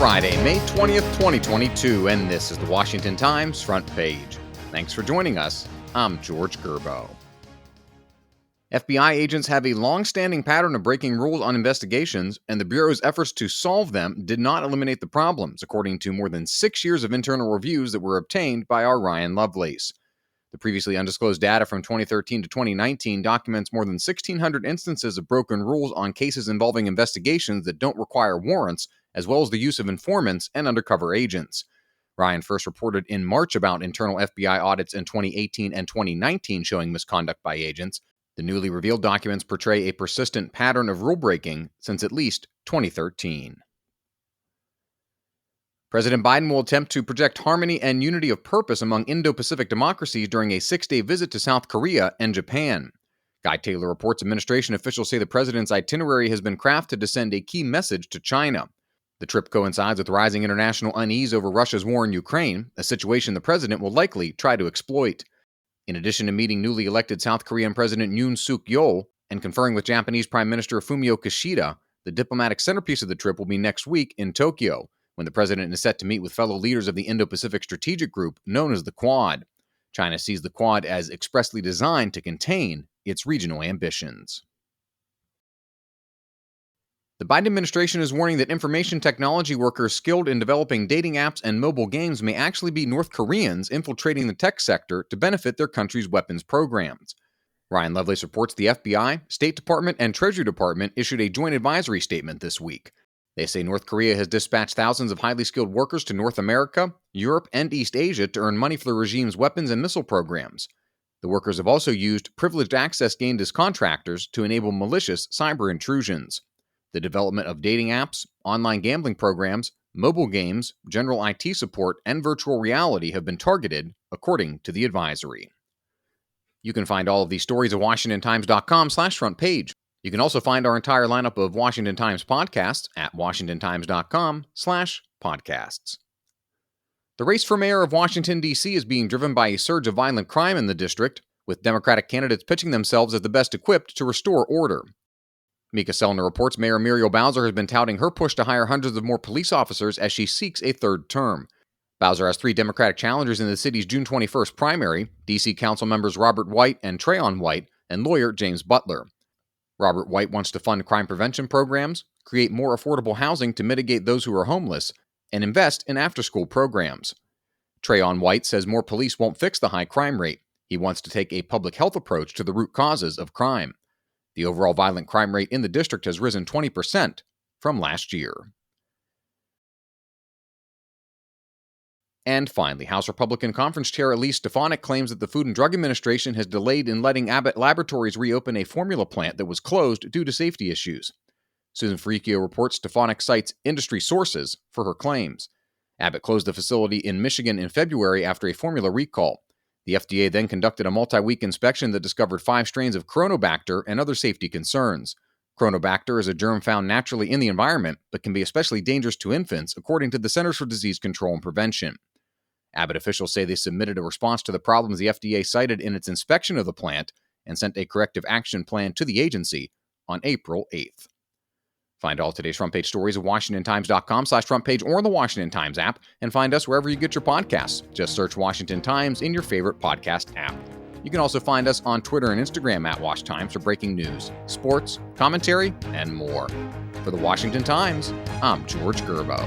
Friday, May 20th, 2022, and this is the Washington Times front page. Thanks for joining us. I'm George Gerbo. FBI agents have a long-standing pattern of breaking rules on investigations, and the Bureau's efforts to solve them did not eliminate the problems, according to more than 6 years of internal reviews that were obtained by our Ryan Lovelace. The previously undisclosed data from 2013 to 2019 documents more than 1,600 instances of broken rules on cases involving investigations that don't require warrants, as well as the use of informants and undercover agents. Ryan first reported in March about internal FBI audits in 2018 and 2019 showing misconduct by agents. The newly revealed documents portray a persistent pattern of rule-breaking since at least 2013. President Biden will attempt to project harmony and unity of purpose among Indo-Pacific democracies during a 6-day visit to South Korea and Japan. Guy Taylor reports administration officials say the president's itinerary has been crafted to send a key message to China. The trip coincides with rising international unease over Russia's war in Ukraine, a situation the president will likely try to exploit. In addition to meeting newly elected South Korean President Yoon Suk-yeol and conferring with Japanese Prime Minister Fumio Kishida, the diplomatic centerpiece of the trip will be next week in Tokyo, when the president is set to meet with fellow leaders of the Indo-Pacific Strategic Group known as the Quad. China sees the Quad as expressly designed to contain its regional ambitions. The Biden administration is warning that information technology workers skilled in developing dating apps and mobile games may actually be North Koreans infiltrating the tech sector to benefit their country's weapons programs. Ryan Lovelace reports the FBI, State Department, and Treasury Department issued a joint advisory statement this week. They say North Korea has dispatched thousands of highly skilled workers to North America, Europe, and East Asia to earn money for the regime's weapons and missile programs. The workers have also used privileged access gained as contractors to enable malicious cyber intrusions. The development of dating apps, online gambling programs, mobile games, general IT support, and virtual reality have been targeted, according to the advisory. You can find all of these stories at WashingtonTimes.com/front page. You can also find our entire lineup of Washington Times podcasts at WashingtonTimes.com/podcasts. The race for mayor of Washington, D.C. is being driven by a surge of violent crime in the district, with Democratic candidates pitching themselves as the best equipped to restore order. Mika Selner reports Mayor Muriel Bowser has been touting her push to hire hundreds of more police officers as she seeks a third term. Bowser has 3 Democratic challengers in the city's June 21st primary, D.C. Council members Robert White and Trayon White, and lawyer James Butler. Robert White wants to fund crime prevention programs, create more affordable housing to mitigate those who are homeless, and invest in after-school programs. Trayon White says more police won't fix the high crime rate. He wants to take a public health approach to the root causes of crime. The overall violent crime rate in the district has risen 20% from last year. And finally, House Republican Conference Chair Elise Stefanik claims that the Food and Drug Administration has delayed in letting Abbott Laboratories reopen a formula plant that was closed due to safety issues. Susan Ferricchio reports Stefanik cites industry sources for her claims. Abbott closed the facility in Michigan in February after a formula recall. The FDA then conducted a multi-week inspection that discovered 5 strains of Chronobacter and other safety concerns. Chronobacter is a germ found naturally in the environment, but can be especially dangerous to infants, according to the Centers for Disease Control and Prevention. Abbott officials say they submitted a response to the problems the FDA cited in its inspection of the plant and sent a corrective action plan to the agency on April 8th. Find all today's front page stories at WashingtonTimes.com/front page or the Washington Times app, and find us wherever you get your podcasts. Just search Washington Times in your favorite podcast app. You can also find us on Twitter and Instagram at Wash Times for breaking news, sports, commentary, and more. For the Washington Times, I'm George Gerbo.